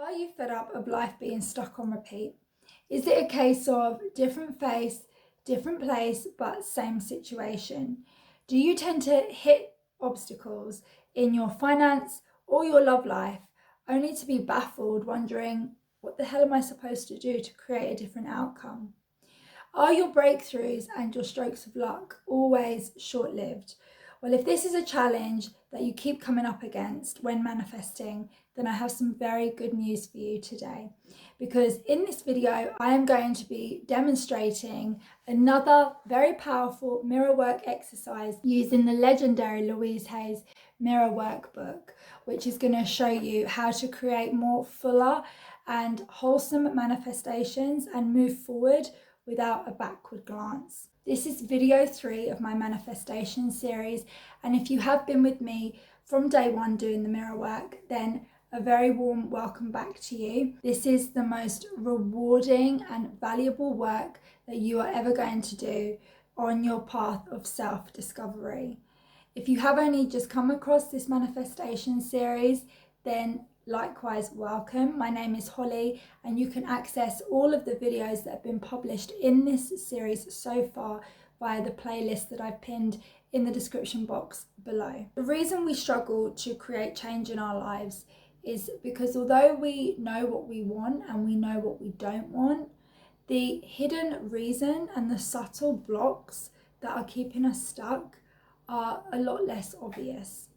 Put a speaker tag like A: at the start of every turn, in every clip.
A: Are you fed up of life being stuck on repeat? Is it a case of different face, different place, but same situation? Do you tend to hit obstacles in your finance or your love life only to be baffled, wondering, what the hell am I supposed to do to create a different outcome? Are your breakthroughs and your strokes of luck always short lived? Well, if this is a challenge that you keep coming up against when manifesting, then I have some very good news for you today. Because in this video, I am going to be demonstrating another very powerful mirror work exercise using the legendary Louise Hay's Mirror Work book, which is going to show you how to create more fuller and wholesome manifestations and move forward without a backward glance. This is video 3 of my manifestation series, and if you have been with me from day 1 doing the mirror work, then a very warm welcome back to you. This is the most rewarding and valuable work that you are ever going to do on your path of self-discovery. If you have only just come across this manifestation series, then likewise welcome. My name is Holly, and you can access all of the videos that have been published in this series so far via the playlist that I've pinned in the description box below. The reason we struggle to create change in our lives is because although we know what we want and we know what we don't want, the hidden reason and the subtle blocks that are keeping us stuck are a lot less obvious.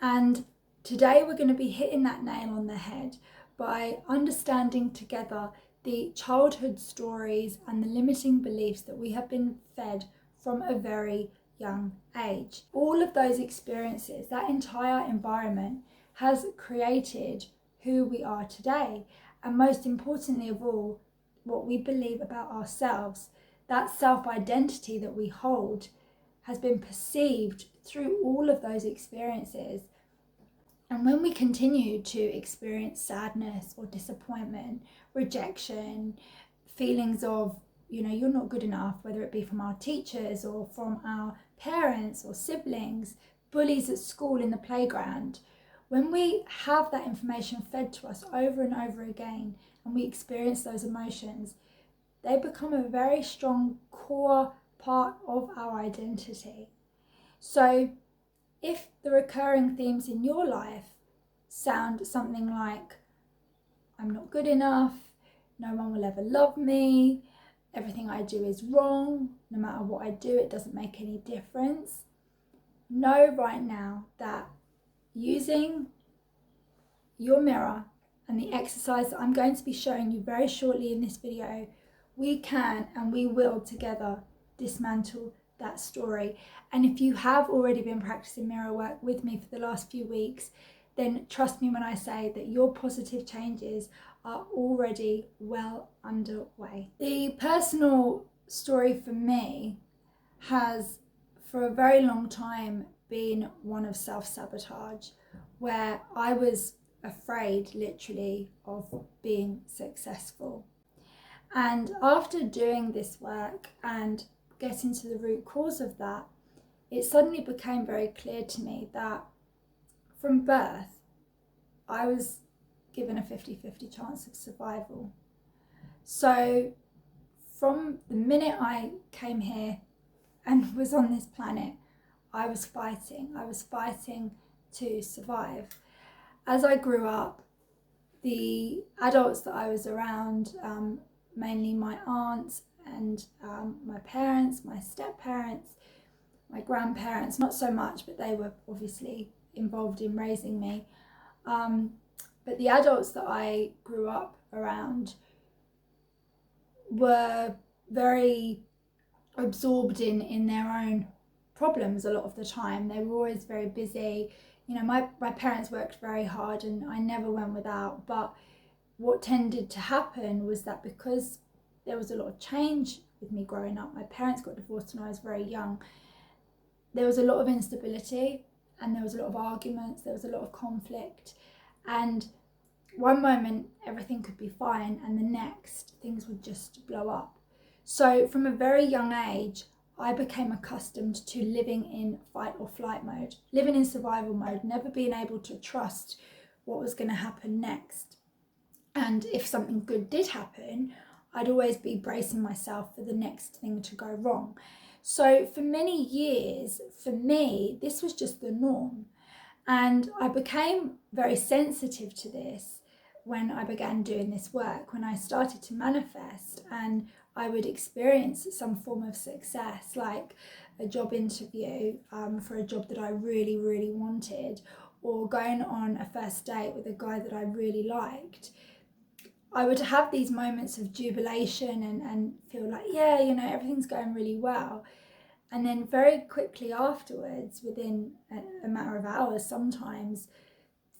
A: And today we're going to be hitting that nail on the head by understanding together the childhood stories and the limiting beliefs that we have been fed from a very young age. All of those experiences, that entire environment, has created who we are today, and most importantly of all, what we believe about ourselves. That self-identity that we hold has been perceived through all of those experiences. And when we continue to experience sadness or disappointment, rejection, feelings of, you're not good enough, whether it be from our teachers or from our parents or siblings, bullies at school, in the playground, when we have that information fed to us over and over again and we experience those emotions, they become a very strong core part of our identity. So if the recurring themes in your life sound something like, I'm not good enough, no one will ever love me, everything I do is wrong, no matter what I do, it doesn't make any difference, know right now that using your mirror and the exercise that I'm going to be showing you very shortly in this video, we can and we will together dismantle that story. And if you have already been practicing mirror work with me for the last few weeks, then trust me when I say that your positive changes are already well underway. The personal story for me has for a very long time been one of self-sabotage, where I was afraid literally of being successful. And after doing this work and getting to the root cause of that, it suddenly became very clear to me that from birth, I was given a 50-50 chance of survival. So from the minute I came here and was on this planet, I was fighting to survive. As I grew up, the adults that I was around, mainly my aunts and my parents, my step-parents, my grandparents, not so much, but they were obviously involved in raising me. But the adults that I grew up around were very absorbed in their own problems a lot of the time. They were always very busy. My parents worked very hard and I never went without, but what tended to happen was that because there was a lot of change with me growing up, my parents got divorced when I was very young, there was a lot of instability and there was a lot of arguments, there was a lot of conflict, and one moment everything could be fine and the next things would just blow up. So from a very young age, I became accustomed to living in fight or flight mode, living in survival mode, never being able to trust what was going to happen next. And if something good did happen, I'd always be bracing myself for the next thing to go wrong. So for many years, for me, this was just the norm. And I became very sensitive to this when I began doing this work, when I started to manifest and I would experience some form of success, like a job interview for a job that I really, really wanted, or going on a first date with a guy that I really liked. I would have these moments of jubilation and feel like, yeah, everything's going really well. And then very quickly afterwards, within a matter of hours sometimes,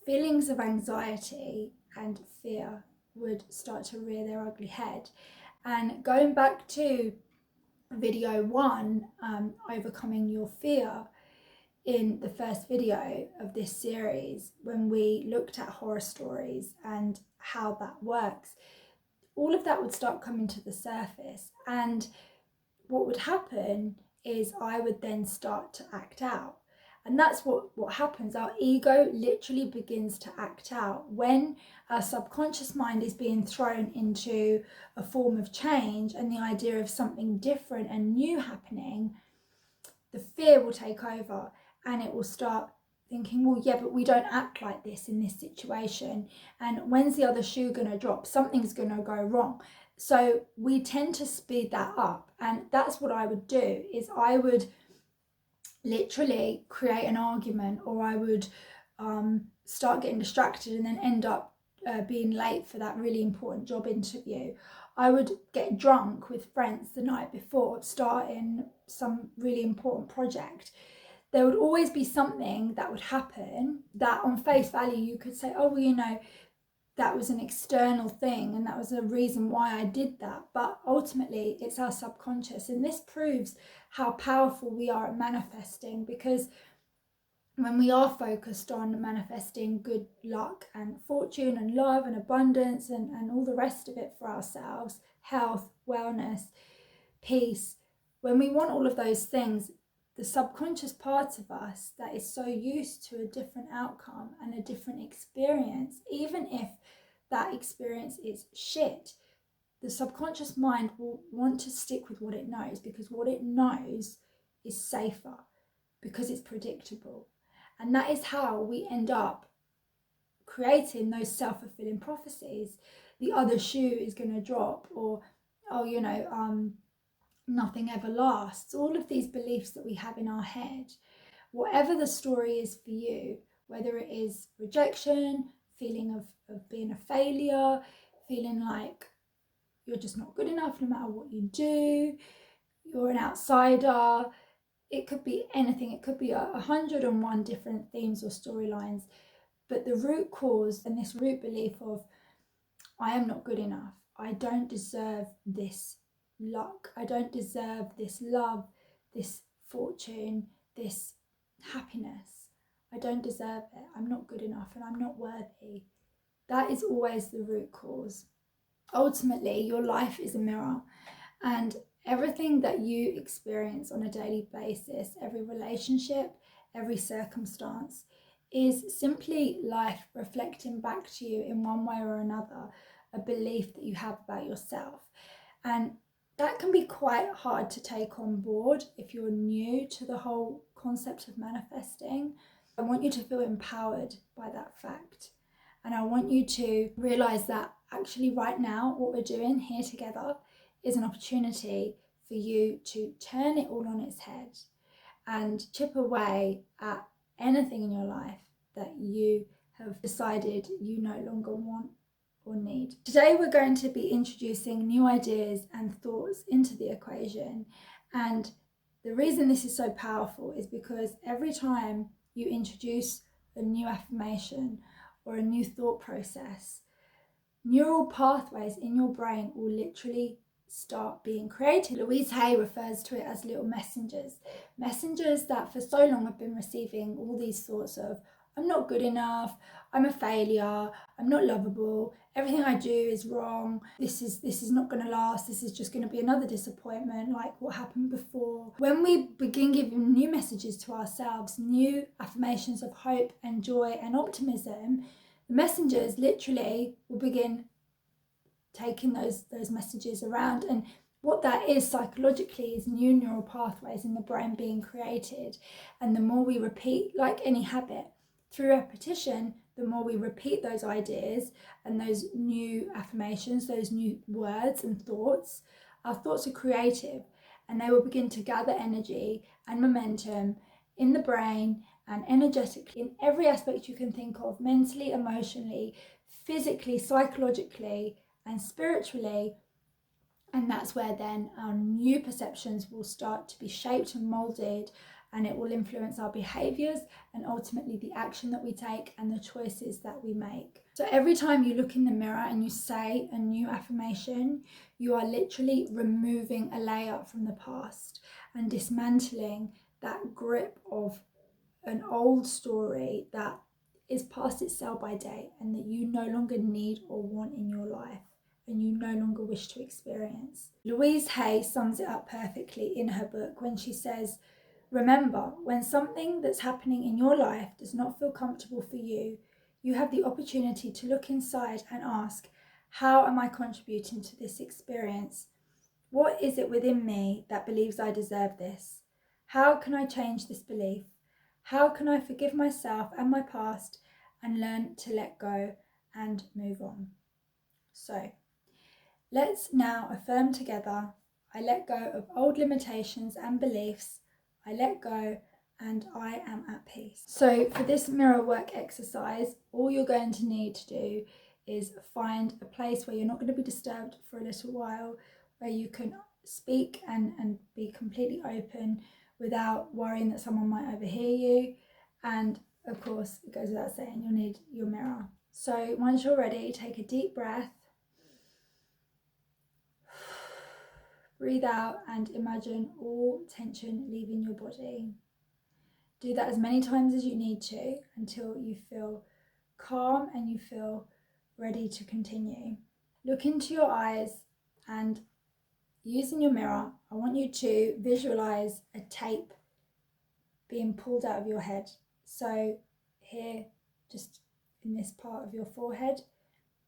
A: feelings of anxiety and fear would start to rear their ugly head. And going back to video 1, overcoming your fear, in the first video of this series, when we looked at horror stories and how that works, all of that would start coming to the surface. And what would happen is I would then start to act out. And that's what happens. Our ego literally begins to act out when our subconscious mind is being thrown into a form of change and the idea of something different and new happening. The fear will take over and it will start thinking, well, yeah, but we don't act like this in this situation. And when's the other shoe going to drop? Something's going to go wrong. So we tend to speed that up. And that's what I would do, is I would literally create an argument, or I would start getting distracted and then end up being late for that really important job interview. I would get drunk with friends the night before starting some really important project. There would always be something that would happen that on face value you could say, oh, well, that was an external thing and that was a reason why I did that. But ultimately, it's our subconscious. And this proves how powerful we are at manifesting, because when we are focused on manifesting good luck and fortune and love and abundance and all the rest of it for ourselves, health, wellness, peace, when we want all of those things, the subconscious part of us that is so used to a different outcome and a different experience, even if that experience is shit, the subconscious mind will want to stick with what it knows, because what it knows is safer, because it's predictable. And that is how we end up creating those self-fulfilling prophecies. The other shoe is going to drop, or, oh, nothing ever lasts. All of these beliefs that we have in our head, whatever the story is for you, whether it is rejection, feeling of being a failure, feeling like you're just not good enough no matter what you do, you're an outsider, it could be anything. It could be 101 different themes or storylines. But the root cause and this root belief of, I am not good enough, I don't deserve this luck, I don't deserve this love, this fortune, this happiness, I don't deserve it, I'm not good enough and I'm not worthy. That is always the root cause. Ultimately, your life is a mirror, and everything that you experience on a daily basis, every relationship, every circumstance, is simply life reflecting back to you in one way or another a belief that you have about yourself. And that can be quite hard to take on board if you're new to the whole concept of manifesting. I want you to feel empowered by that fact. And I want you to realize that actually right now, what we're doing here together is an opportunity for you to turn it all on its head and chip away at anything in your life that you have decided you no longer want or need. Today we're going to be introducing new ideas and thoughts into the equation, and the reason this is so powerful is because every time you introduce a new affirmation or a new thought process, neural pathways in your brain will literally start being created. Louise Hay refers to it as little messengers that for so long have been receiving all these thoughts of, I'm not good enough, I'm a failure, I'm not lovable, everything I do is wrong, this is not going to last, this is just going to be another disappointment like what happened before. When we begin giving new messages to ourselves, new affirmations of hope and joy and optimism, the messengers literally will begin taking those messages around. And what that is psychologically is new neural pathways in the brain being created. And the more we repeat, like any habit, through repetition, the more we repeat those ideas and those new affirmations, those new words and thoughts, our thoughts are creative, and they will begin to gather energy and momentum in the brain and energetically in every aspect you can think of, mentally, emotionally, physically, psychologically, and spiritually. And that's where then our new perceptions will start to be shaped and molded, and it will influence our behaviors and ultimately the action that we take and the choices that we make. So every time you look in the mirror and you say a new affirmation, you are literally removing a layer from the past and dismantling that grip of an old story that is past its sell by date and that you no longer need or want in your life and you no longer wish to experience. Louise Hay sums it up perfectly in her book when she says, remember, when something that's happening in your life does not feel comfortable for you, you have the opportunity to look inside and ask, how am I contributing to this experience? What is it within me that believes I deserve this? How can I change this belief? How can I forgive myself and my past and learn to let go and move on? So, let's now affirm together, I let go of old limitations and beliefs. I let go and I am at peace. So for this mirror work exercise, all you're going to need to do is find a place where you're not going to be disturbed for a little while, where you can speak and be completely open without worrying that someone might overhear you. And of course, it goes without saying, you'll need your mirror. So once you're ready, take a deep breath. Breathe out and imagine all tension leaving your body. Do that as many times as you need to until you feel calm and you feel ready to continue. Look into your eyes and using your mirror, I want you to visualize a tape being pulled out of your head. So here, just in this part of your forehead,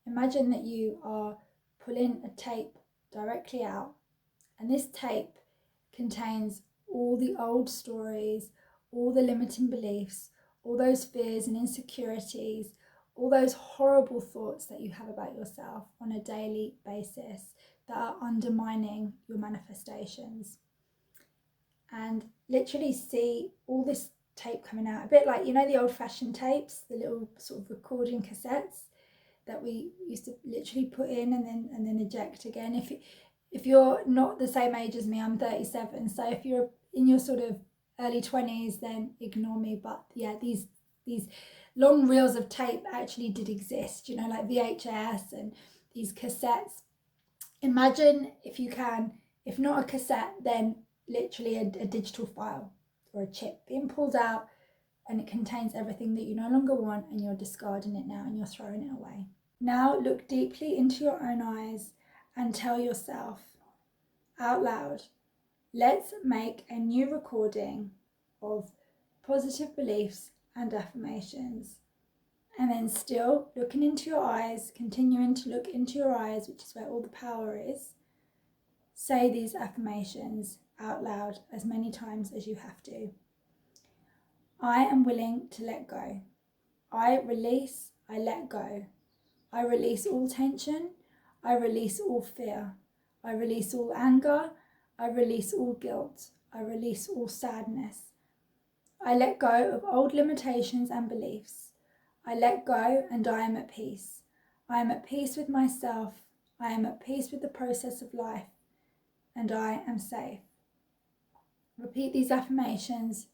A: imagine that you are pulling a tape directly out. And this tape contains all the old stories, all the limiting beliefs, all those fears and insecurities, all those horrible thoughts that you have about yourself on a daily basis that are undermining your manifestations. And literally see all this tape coming out, a bit like, you know, the old-fashioned tapes, the little sort of recording cassettes that we used to literally put in and then eject again. If you're not the same age as me, I'm 37, so if you're in your sort of early 20s, then ignore me. But yeah, these long reels of tape actually did exist, you know, like VHS and these cassettes. Imagine, if you can, if not a cassette, then literally a digital file or a chip being pulled out, and it contains everything that you no longer want, and you're discarding it now and you're throwing it away. Now look deeply into your own eyes and tell yourself out loud, let's make a new recording of positive beliefs and affirmations. And then still looking into your eyes, continuing to look into your eyes, which is where all the power is, say these affirmations out loud as many times as you have to. I am willing to let go. I release, I let go. I release all tension. I release all fear. I release all anger. I release all guilt. I release all sadness. I let go of old limitations and beliefs. I let go and I am at peace. I am at peace with myself. I am at peace with the process of life. And I am safe. Repeat these affirmations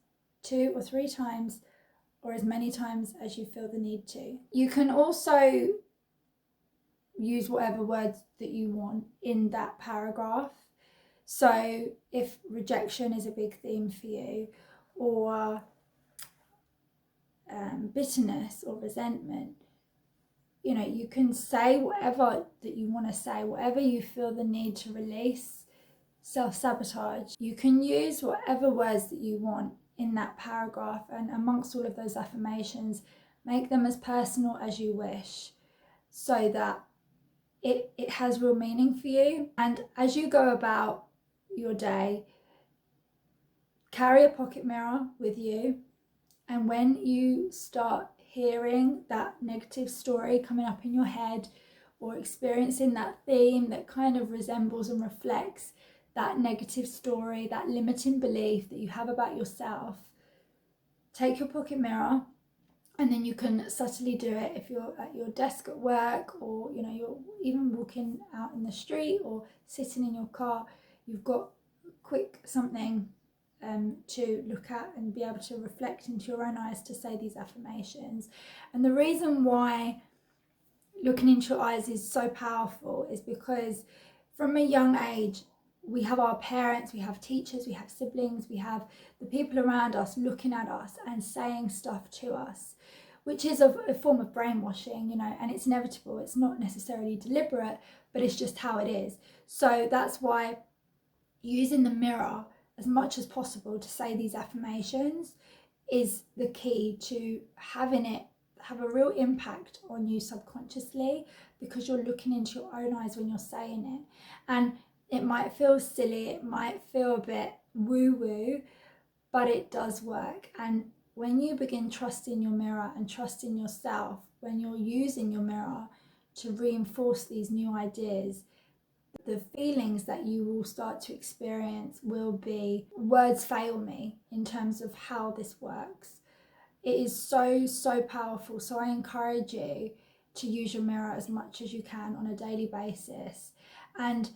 A: 2 or 3 times, or as many times as you feel the need to. You can also use whatever words that you want in that paragraph. So if rejection is a big theme for you, or bitterness or resentment, you know, you can say whatever that you want to say, whatever you feel the need to release. Self-sabotage, you can use whatever words that you want in that paragraph, and amongst all of those affirmations, make them as personal as you wish, so that it has real meaning for you. And as you go about your day, carry a pocket mirror with you, and when you start hearing that negative story coming up in your head, or experiencing that theme that kind of resembles and reflects that negative story, that limiting belief that you have about yourself, take your pocket mirror, and then you can subtly do it if you're at your desk at work, or you're even walking out in the street or sitting in your car. You've got quick something to look at and be able to reflect into your own eyes to say these affirmations. And the reason why looking into your eyes is so powerful is because from a young age, we have our parents, we have teachers, we have siblings, we have the people around us looking at us and saying stuff to us, which is a form of brainwashing, and it's inevitable. It's not necessarily deliberate, but it's just how it is. So that's why using the mirror as much as possible to say these affirmations is the key to having it have a real impact on you subconsciously, because you're looking into your own eyes when you're saying it. And it might feel silly, it might feel a bit woo-woo, but it does work. And when you begin trusting your mirror and trusting yourself, when you're using your mirror to reinforce these new ideas, the feelings that you will start to experience will be, words fail me in terms of how this works. It is so powerful. So I encourage you to use your mirror as much as you can on a daily basis. And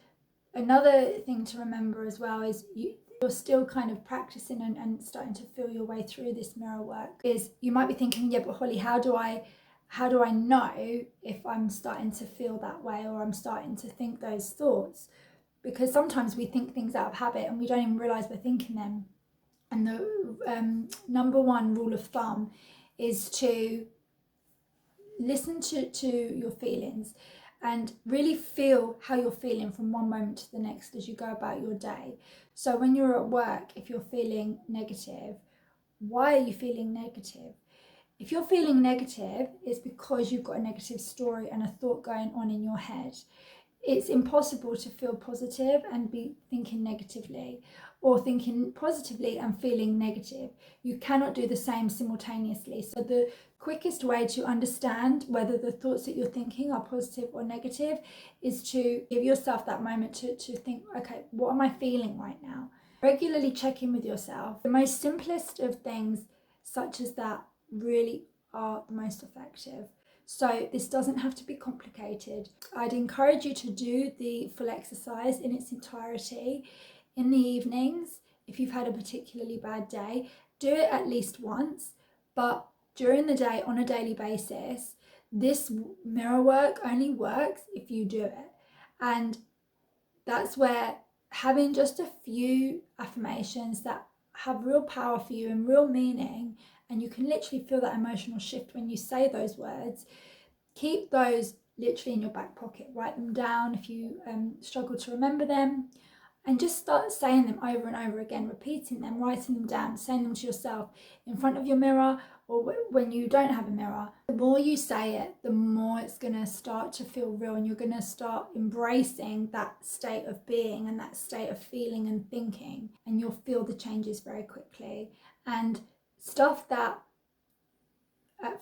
A: another thing to remember as well is you're still kind of practicing and starting to feel your way through this mirror work. Is you might be thinking, yeah, but Holly, how do I know if I'm starting to feel that way, or I'm starting to think those thoughts? Because sometimes we think things out of habit and we don't even realize we're thinking them. And the number one rule of thumb is to listen to your feelings and really feel how you're feeling from one moment to the next as you go about your day. So when you're at work, if you're feeling negative, why are you feeling negative? If you're feeling negative, it's because you've got a negative story and a thought going on in your head. It's impossible to feel positive and be thinking negatively, or thinking positively and feeling negative. You cannot do the same simultaneously. So the quickest way to understand whether the thoughts that you're thinking are positive or negative is to give yourself that moment to think, okay, what am I feeling right now? Regularly check in with yourself. The most simplest of things such as that really are the most effective. So this doesn't have to be complicated. I'd encourage you to do the full exercise in its entirety in the evenings. If you've had a particularly bad day, do it at least once, but during the day on a daily basis. This mirror work only works if you do it. And that's where having just a few affirmations that have real power for you and real meaning, and you can literally feel that emotional shift when you say those words, keep those literally in your back pocket. Write them down if you struggle to remember them, and just start saying them over and over again, repeating them, writing them down, saying them to yourself in front of your mirror, or when you don't have a mirror. The more you say it, the more it's going to start to feel real, and you're going to start embracing that state of being and that state of feeling and thinking, and you'll feel the changes very quickly. And stuff that at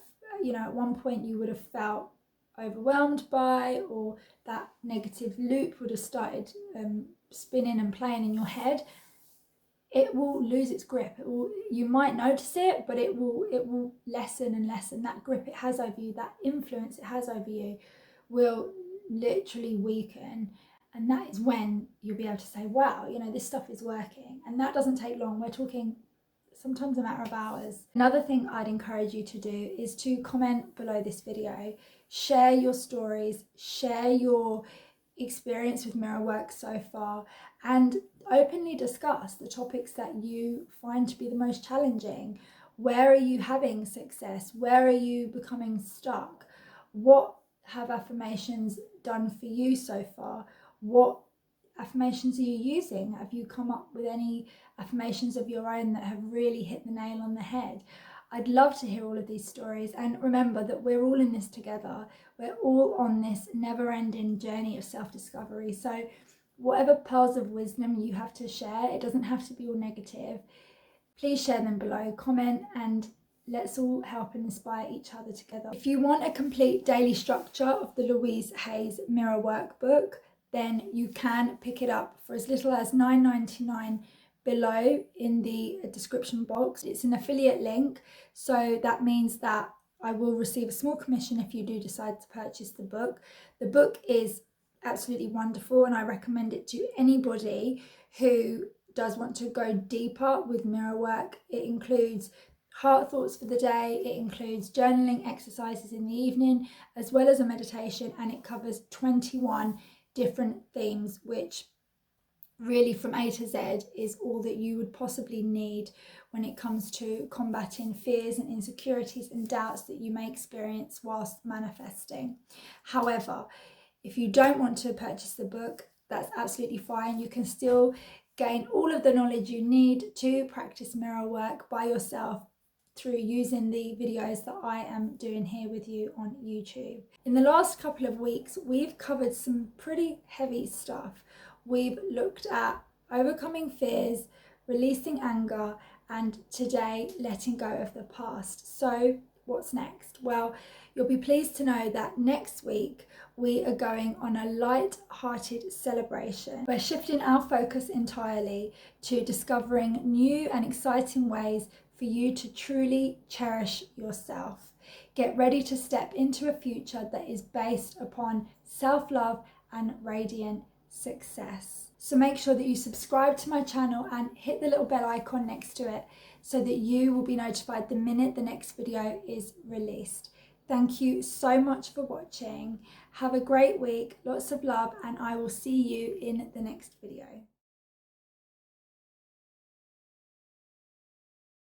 A: one point you would have felt overwhelmed by, or that negative loop would have started spinning and playing in your head, it will lose its grip. You might notice it, but it will lessen and lessen. That grip it has over you, that influence it has over you, will literally weaken. And that is when you'll be able to say, wow, this stuff is working. And that doesn't take long. We're talking sometimes a matter of hours. Another thing I'd encourage you to do is to comment below this video, share your stories, share your experience with mirror work so far, and openly discuss the topics that you find to be the most challenging. Where are you having success? Where are you becoming stuck? What have affirmations done for you so far? What affirmations are you using? Have you come up with any affirmations of your own that have really hit the nail on the head? I'd love to hear all of these stories, and remember that we're all in this together. We're all on this never-ending journey of self-discovery. So whatever pearls of wisdom you have to share, it doesn't have to be all negative. Please share them below, comment, and let's all help and inspire each other together. If you want a complete daily structure of the Louise Hay Mirror Workbook, then you can pick it up for as little as $9.99 below in the description box. It's an affiliate link, so that means that I will receive a small commission if you do decide to purchase the book. The book is absolutely wonderful, and I recommend it to anybody who does want to go deeper with mirror work. It includes heart thoughts for the day, it includes journaling exercises in the evening, as well as a meditation, and it covers 21 different themes, which really from A to Z is all that you would possibly need when it comes to combating fears and insecurities and doubts that you may experience whilst manifesting. However, if you don't want to purchase the book, that's absolutely fine. You can still gain all of the knowledge you need to practice mirror work by yourself through using the videos that I am doing here with you on YouTube. In the last couple of weeks, we've covered some pretty heavy stuff. We've looked at overcoming fears, releasing anger, and today, letting go of the past. So what's next? Well, you'll be pleased to know that next week we are going on a light-hearted celebration. We're shifting our focus entirely to discovering new and exciting ways for you to truly cherish yourself. Get ready to step into a future that is based upon self-love and radiant success. So make sure that you subscribe to my channel and hit the little bell icon next to it so that you will be notified the minute the next video is released. Thank you so much for watching. Have a great week, lots of love, and I will see you in the next video.